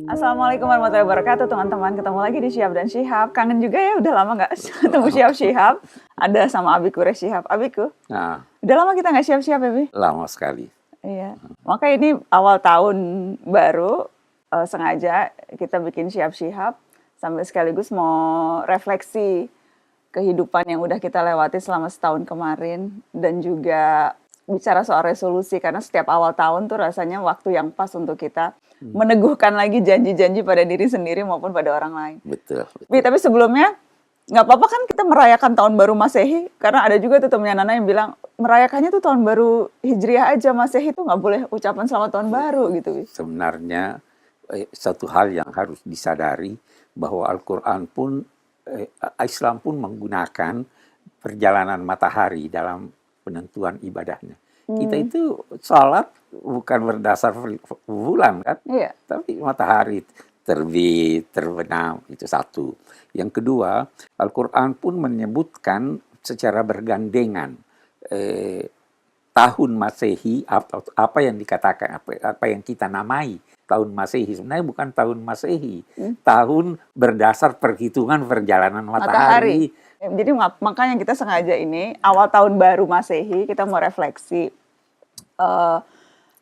Assalamualaikum warahmatullahi wabarakatuh teman-teman. Ketemu lagi di Syihab dan Syihab. Kangen juga ya, udah lama nggak ketemu Syihab. Ada sama Abiku Syihab. Abiku, Nah, udah lama kita nggak Syihab ya, Bi? lama sekali. Iya. Maka ini awal tahun baru, sengaja kita bikin Syihab sambil sekaligus mau refleksi kehidupan yang udah kita lewati selama setahun kemarin dan juga bicara soal resolusi karena setiap awal tahun tuh rasanya waktu yang pas untuk kita meneguhkan lagi janji-janji pada diri sendiri maupun pada orang lain. Betul, Bi, betul. tapi sebelumnya nggak apa-apa kan kita merayakan tahun baru Masehi karena ada juga tuh temennya Nana yang bilang merayakannya tuh tahun baru Hijriah aja, Masehi tuh nggak boleh ucapan selamat tahun baru gitu, Bi. Sebenarnya satu hal yang harus disadari bahwa Al-Quran pun, Islam pun menggunakan perjalanan matahari dalam penentuan ibadahnya. Kita itu sholat bukan berdasar bulan kan, Iya. tapi matahari terbit, terbenam, itu satu. Yang kedua, Al-Quran pun menyebutkan secara bergandengan tahun Masehi, apa yang dikatakan, apa yang kita namai tahun Masehi, sebenarnya bukan tahun Masehi, tahun berdasar perhitungan perjalanan matahari. Jadi makanya kita sengaja ini awal tahun baru Masehi kita mau refleksi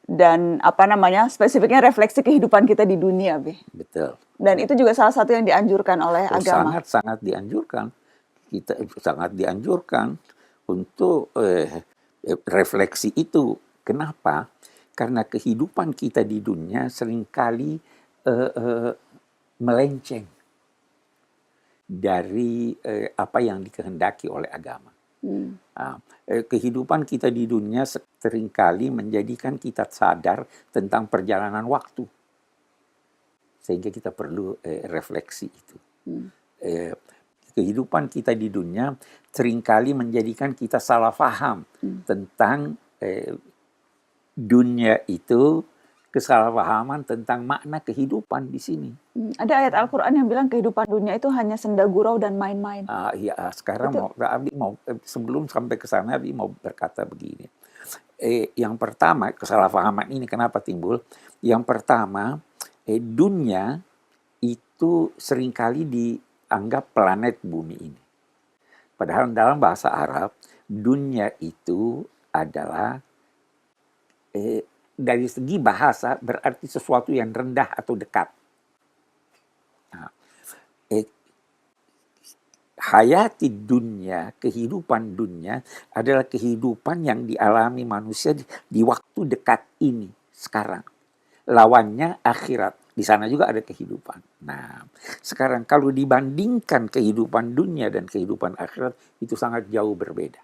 dan apa namanya spesifiknya refleksi kehidupan kita di dunia, Bi. Betul. Dan itu juga salah satu yang dianjurkan oleh agama. Sangat dianjurkan. Kita sangat dianjurkan untuk refleksi itu. Kenapa? Karena kehidupan kita di dunia seringkali melenceng dari apa yang dikehendaki oleh agama. Nah, kehidupan kita di dunia seringkali menjadikan kita sadar tentang perjalanan waktu. Sehingga kita perlu refleksi itu. Kehidupan kita di dunia seringkali menjadikan kita salah paham tentang dunia itu, kesalahpahaman tentang makna kehidupan di sini. Ada ayat Al-Quran yang bilang kehidupan dunia itu hanya senda gurau dan main-main. Ya, sekarang Abi mau sebelum sampai ke sana, Abi mau berkata begini. Yang pertama, kesalahpahaman ini kenapa timbul? Yang pertama, dunia itu seringkali dianggap planet bumi ini. Padahal dalam bahasa Arab, dunia itu adalah dari segi bahasa berarti sesuatu yang rendah atau dekat. Nah, hayati dunia, kehidupan dunia adalah kehidupan yang dialami manusia di waktu dekat ini, sekarang. Lawannya akhirat. Di sana juga ada kehidupan. Nah, sekarang kalau dibandingkan kehidupan dunia dan kehidupan akhirat, itu sangat jauh berbeda.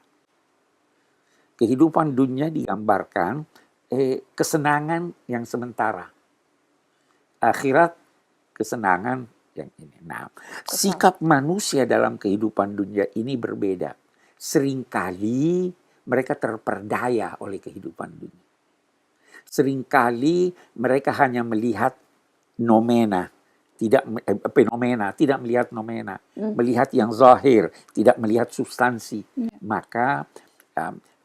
Kehidupan dunia digambarkan kesenangan yang sementara. Akhirat, kesenangan yang ini. Nah, sikap manusia dalam kehidupan dunia ini berbeda. Seringkali mereka terperdaya oleh kehidupan dunia. Seringkali mereka hanya melihat fenomena, tidak melihat nomena, melihat yang zahir, tidak melihat substansi. Maka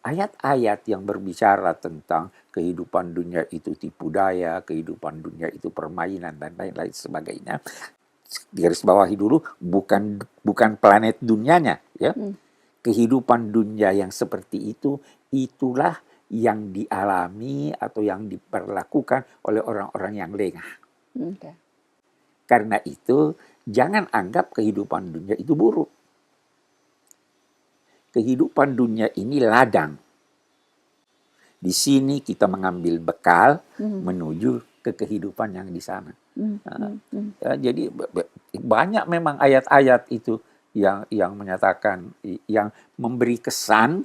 ayat-ayat yang berbicara tentang kehidupan dunia itu tipu daya, kehidupan dunia itu permainan dan lain-lain sebagainya, garis bawahi dulu, bukan planet dunianya, ya. Kehidupan dunia yang seperti itu, itulah yang dialami atau yang diperlakukan oleh orang-orang yang lengah. Karena itu, jangan anggap kehidupan dunia itu buruk. Kehidupan dunia ini ladang. Di sini kita mengambil bekal menuju ke kehidupan yang di sana. Jadi banyak memang ayat-ayat itu yang menyatakan, yang memberi kesan.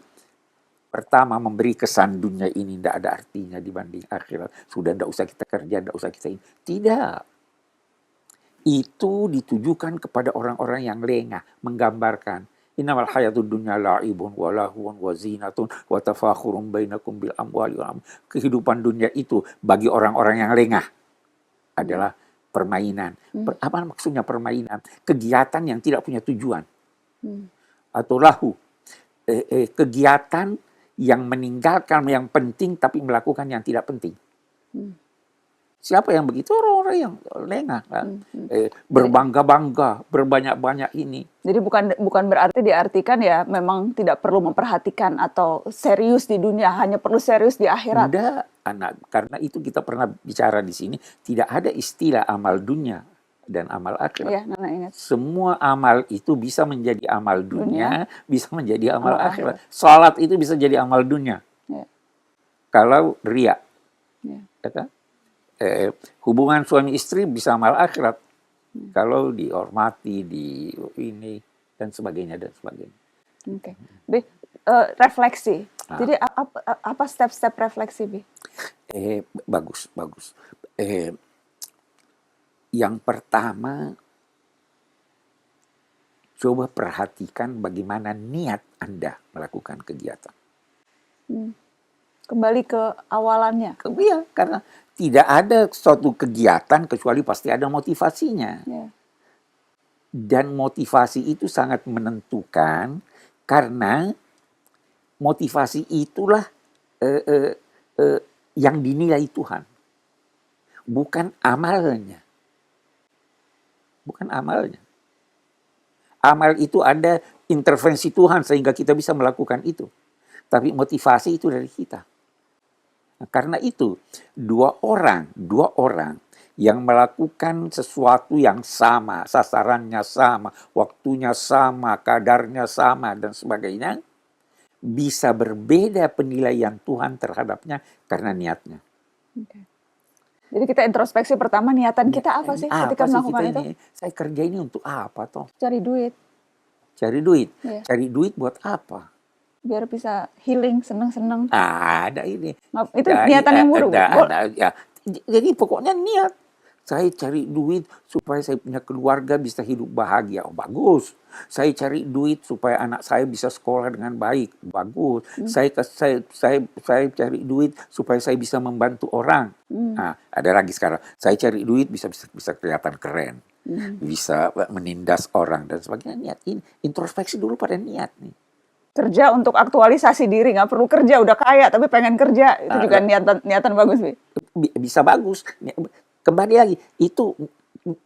Pertama, memberi kesan dunia ini tidak ada artinya dibanding akhirat. Sudah tidak usah kita kerja, tidak usah kita ini. Tidak. Itu ditujukan kepada orang-orang yang lengah, menggambarkan innamal hayatud dunya la'ibun wa lahwun wa zinatun wa tafakhurun bainakum bil amwali wal kehidupan dunia itu bagi orang-orang yang lengah adalah permainan. Apa maksudnya permainan? Kegiatan yang tidak punya tujuan. Atau lahu. Kegiatan yang meninggalkan yang penting tapi melakukan yang tidak penting. Siapa yang begitu? Orang-orang yang lengah kan. Berbangga-bangga, berbanyak-banyak ini. Jadi bukan berarti diartikan ya memang tidak perlu memperhatikan atau serius di dunia, hanya perlu serius di akhirat. Tidak, anak. Karena itu kita pernah bicara di sini, tidak ada istilah amal dunia dan amal akhirat. Ya, Nana ingat. Semua amal itu bisa menjadi amal dunia, bisa menjadi amal Amal akhirat. Salat itu bisa jadi amal dunia. Ya. Kalau riya, Ya. ya kan? Hubungan suami istri bisa amal akhirat. Kalau dihormati, di ini dan sebagainya dan sebagainya. Oke. Bi, refleksi. Jadi apa step-step refleksi, Bi? Bagus, bagus. Yang pertama, coba perhatikan bagaimana niat Anda melakukan kegiatan. Kembali ke awalannya. Iya, karena tidak ada suatu kegiatan kecuali pasti ada motivasinya. Ya. Dan motivasi itu sangat menentukan karena motivasi itulah yang dinilai Tuhan. Bukan amalnya. Bukan amalnya. Amal itu ada intervensi Tuhan sehingga kita bisa melakukan itu. Tapi motivasi itu dari kita. Nah, karena itu dua orang yang melakukan sesuatu yang sama, sasarannya sama, waktunya sama, kadarnya sama dan sebagainya, bisa berbeda penilaian Tuhan terhadapnya karena niatnya. Okay. Jadi kita introspeksi pertama, niatan kita apa sih ketika melakukan itu? Saya kerja ini untuk apa toh? Cari duit. Cari duit. Yeah. Cari duit buat apa? Biar bisa healing, seneng-seneng. Ada ini. Itu niatan yang buruk. Ya. Jadi pokoknya niat. Saya cari duit supaya saya punya keluarga bisa hidup bahagia. Oh, bagus. Saya cari duit supaya anak saya bisa sekolah dengan baik. Bagus. Saya cari duit supaya saya bisa membantu orang. Nah, ada lagi sekarang. Saya cari duit bisa kelihatan keren. Bisa menindas orang dan sebagainya. Niat ini. Introspeksi dulu pada niat nih. Kerja untuk aktualisasi diri, nggak perlu kerja, udah kaya tapi pengen kerja, itu juga niatan bagus, Bi. Bisa bagus. Kembali lagi, itu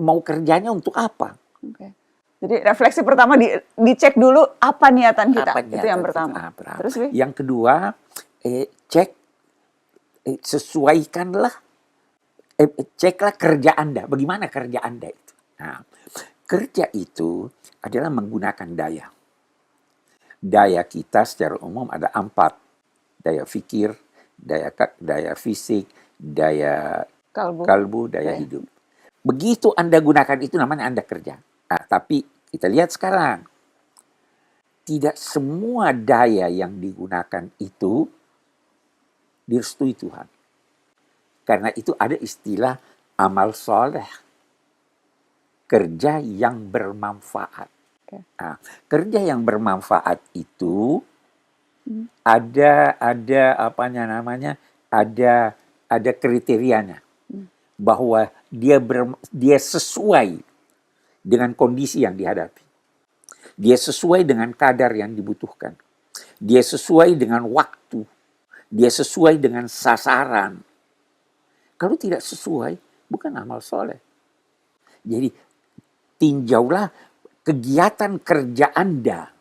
mau kerjanya untuk apa? Okay. Jadi refleksi pertama dicek dulu apa niatan kita, itu yang pertama. Terus, Bi? Yang kedua, cek, sesuaikanlah, ceklah kerja Anda. Bagaimana kerja Anda itu? Nah, kerja itu adalah menggunakan daya. Daya kita secara umum ada 4. Daya fikir, daya fisik, daya kalbu, daya hidup. Begitu Anda gunakan itu namanya Anda kerja. Nah, tapi kita lihat sekarang. Tidak semua daya yang digunakan itu direstui Tuhan. Karena itu ada istilah amal soleh. Kerja yang bermanfaat. Nah, kerja yang bermanfaat itu ada kriterianya bahwa dia sesuai dengan kondisi yang dihadapi, dia sesuai dengan kadar yang dibutuhkan, dia sesuai dengan waktu, dia sesuai dengan sasaran. Kalau tidak sesuai, bukan amal soleh. Jadi tinjaulah kegiatan kerja Anda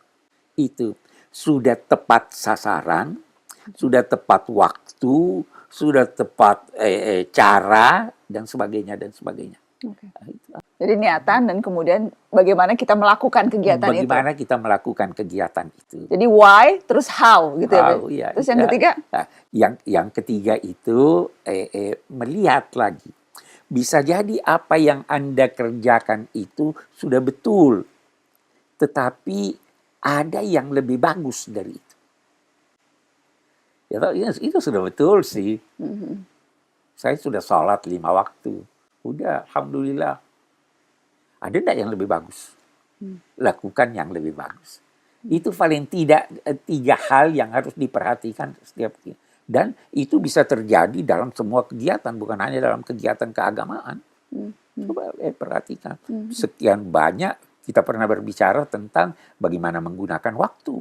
itu sudah tepat sasaran, sudah tepat waktu, sudah tepat cara, dan sebagainya, dan sebagainya. Okay. Jadi niatan dan kemudian bagaimana kita melakukan kegiatan itu. Bagaimana kita melakukan kegiatan itu. Jadi why, terus how, gitu how, ya. Terus yang ketiga? Nah, yang ketiga itu melihat lagi. Bisa jadi apa yang Anda kerjakan itu sudah betul. Tetapi ada yang lebih bagus dari itu. Ya, itu sudah betul sih. Saya sudah sholat 5 waktu. Udah, alhamdulillah. Ada enggak yang lebih bagus? Lakukan yang lebih bagus. Itu paling tidak 3 hal yang harus diperhatikan setiap kita. Dan itu bisa terjadi dalam semua kegiatan, bukan hanya dalam kegiatan keagamaan. Coba perhatikan. Sekian banyak kita pernah berbicara tentang bagaimana menggunakan waktu.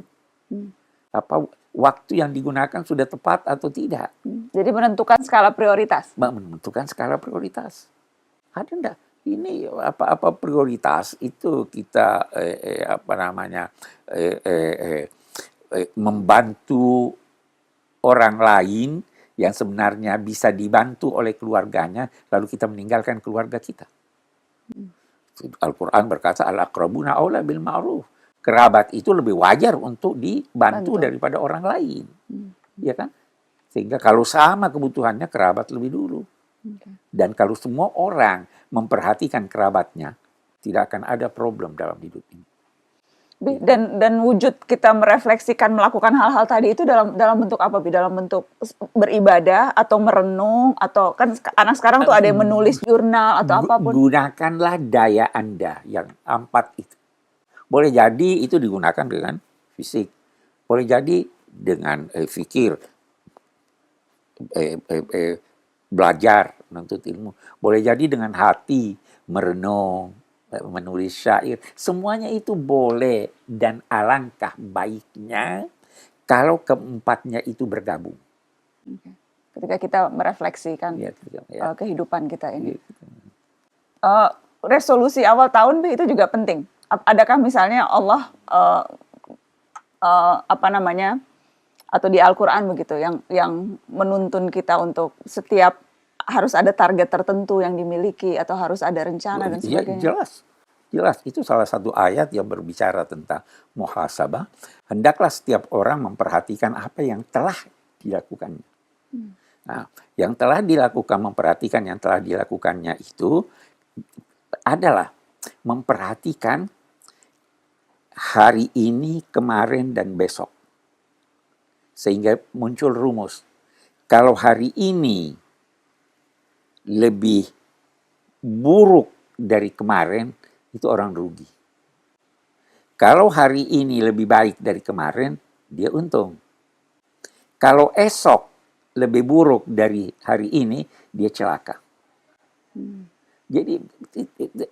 apa waktu yang digunakan sudah tepat atau tidak. Jadi menentukan skala prioritas. Menentukan skala prioritas. Ada enggak? Ini apa prioritas itu kita membantu orang lain yang sebenarnya bisa dibantu oleh keluarganya, lalu kita meninggalkan keluarga kita. Al-Quran berkata, al-aqrabuna aula bil ma'ruf. Kerabat itu lebih wajar untuk dibantu daripada orang lain. Ya kan? Sehingga kalau sama kebutuhannya, kerabat lebih dulu. Dan kalau semua orang memperhatikan kerabatnya, tidak akan ada problem dalam hidup ini. Dan wujud kita merefleksikan melakukan hal-hal tadi itu dalam bentuk apa, Bi? Dalam bentuk beribadah atau merenung, atau kan anak sekarang tuh ada yang menulis jurnal atau apapun. Gunakanlah daya Anda yang 4 itu. Boleh jadi itu digunakan dengan fisik, boleh jadi dengan fikir, belajar, menuntut ilmu, boleh jadi dengan hati, merenung, menulis syair, semuanya itu boleh, dan alangkah baiknya kalau keempatnya itu bergabung. Ketika kita merefleksikan kehidupan kita ini. Resolusi awal tahun, Bi, itu juga penting. Adakah misalnya Allah atau di Al-Quran begitu yang menuntun kita untuk setiap harus ada target tertentu yang dimiliki atau harus ada rencana dan sebagainya? Jelas, itu salah satu ayat yang berbicara tentang muhasabah. Hendaklah setiap orang memperhatikan apa yang telah dilakukannya. Nah, yang telah dilakukan, memperhatikan yang telah dilakukannya itu adalah memperhatikan hari ini, kemarin, dan besok. Sehingga muncul rumus. Kalau hari ini lebih buruk dari kemarin, itu orang rugi. Kalau hari ini lebih baik dari kemarin, dia untung. Kalau esok lebih buruk dari hari ini, dia celaka. Jadi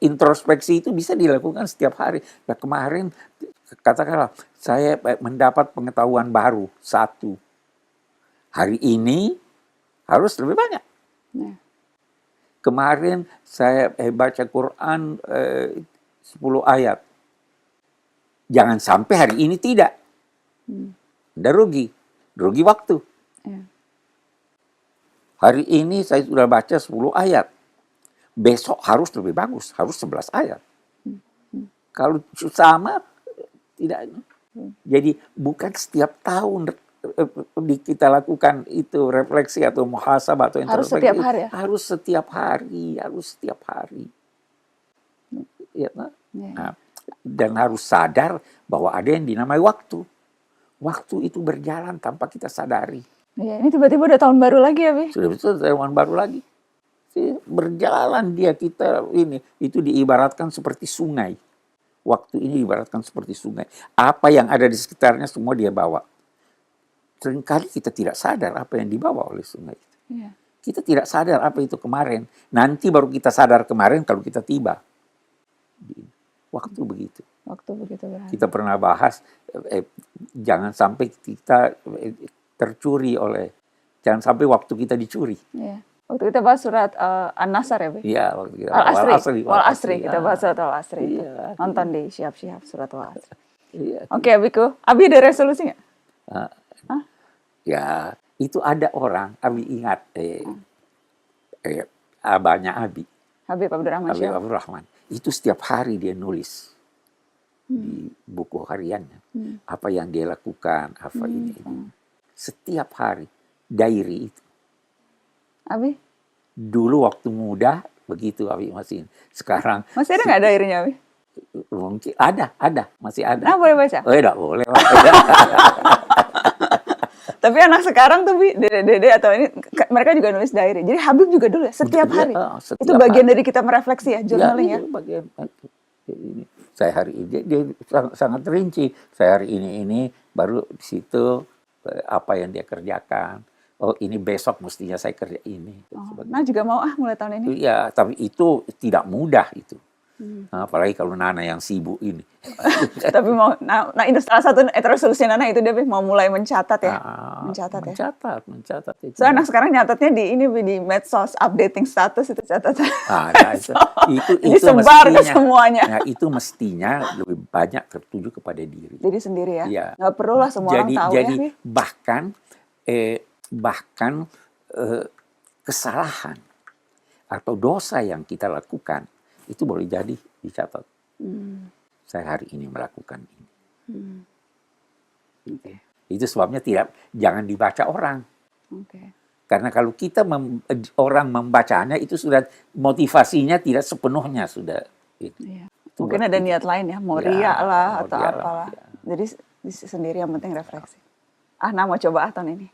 introspeksi itu bisa dilakukan setiap hari. Ya, kemarin katakanlah saya mendapat pengetahuan baru 1. Hari ini harus lebih banyak. Kemarin saya baca Quran 10 ayat. Jangan sampai hari ini tidak. Anda rugi waktu. Hari ini saya sudah baca 10 ayat. Besok harus lebih bagus, harus 11 ayat. Kalau sama, tidak. Jadi bukan setiap tahun kita lakukan itu refleksi atau muhasabah atau introspeksi. Harus setiap hari ya? Harus setiap hari. Ya, nah, dan harus sadar bahwa ada yang dinamai waktu. Waktu itu berjalan tanpa kita sadari. Ya, ini tiba-tiba udah tahun baru lagi ya, Bi? Sudah betul tahun baru lagi. Berjalan dia, kita ini itu diibaratkan seperti sungai. Waktu ini diibaratkan seperti sungai. Apa yang ada di sekitarnya semua dia bawa. Seringkali kita tidak sadar apa yang dibawa oleh sungai itu. Kita tidak sadar apa itu kemarin. Nanti baru kita sadar kemarin kalau kita tiba. Waktu begitu. Kita pernah bahas jangan sampai kita tercuri jangan sampai waktu kita dicuri. Waktu kita bahas surat An-Nasr ya, Bi? Iya, waktu kita Wal-Asri. Kita bahas surat Wal-Asri. Nonton di Syihab surat Wal-Asri. Oke, Abiku. Abi ada resolusi nggak? Ya, itu ada orang, Abi ingat, abahnya Abi. Habib Abdurrahman. Itu setiap hari dia nulis di buku hariannya. Apa yang dia lakukan, apa ini. Setiap hari, diary itu. Abi? Dulu waktu muda, begitu Abi masih. Sekarang. Masih ada nggak diary-nya, Abi? Mungkin ada, masih ada. Nah, boleh baca? Oh, tidak boleh. Tapi anak sekarang tuh, Bi, dede atau ini, mereka juga nulis diary. Jadi Habib juga dulu ya, setiap hari. Itu bagian dari kita merefleksi ya, journaling ya? Bagian ini. Saya hari ini, dia sangat rinci. Saya hari ini, baru di situ apa yang dia kerjakan. Oh, ini besok mestinya saya kerja ini. Nah, juga mau mulai tahun ini. Iya, tapi itu tidak mudah itu. Apalagi kalau Nana yang sibuk ini. Tapi mau, nah itu salah satu resolusi Nana itu dia mau mulai mencatat ya, mencatat ya. Mencatat itu. So anak sekarang nyatatnya di medsos, updating status itu catatan. Nah, itu Disebar ke mestinya. semuanya. Nah, itu mestinya lebih banyak tertuju kepada diri. Diri sendiri ya. Iya. Nggak perlu lah semua orang tahu Jadi ya. bahkan kesalahan atau dosa yang kita lakukan itu boleh jadi dicatat. Saya hari ini melakukan ini. Okay. Itu sebabnya jangan dibaca orang. Okay. Karena kalau orang membacanya itu sudah motivasinya tidak sepenuhnya sudah. Iya. Mungkin ada niat lain ya, mau riak lah atau apalah. Ya. Jadi sendiri yang penting refleksi. Nah mau coba tahun ini.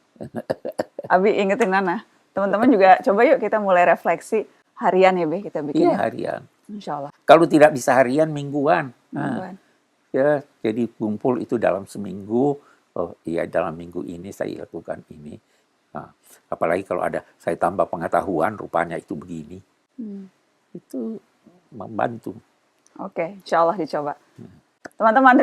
Abi ingetin Nana. Teman-teman juga coba yuk kita mulai refleksi harian ya Be, kita bikin. Iya harian. Insya Allah. Kalau tidak bisa harian, mingguan. Mingguan. Ya, jadi kumpul itu dalam seminggu. Oh iya, dalam minggu ini saya lakukan ini. Apalagi kalau ada saya tambah pengetahuan, rupanya itu begini. Itu membantu. Oke, insya Allah dicoba. Teman-teman.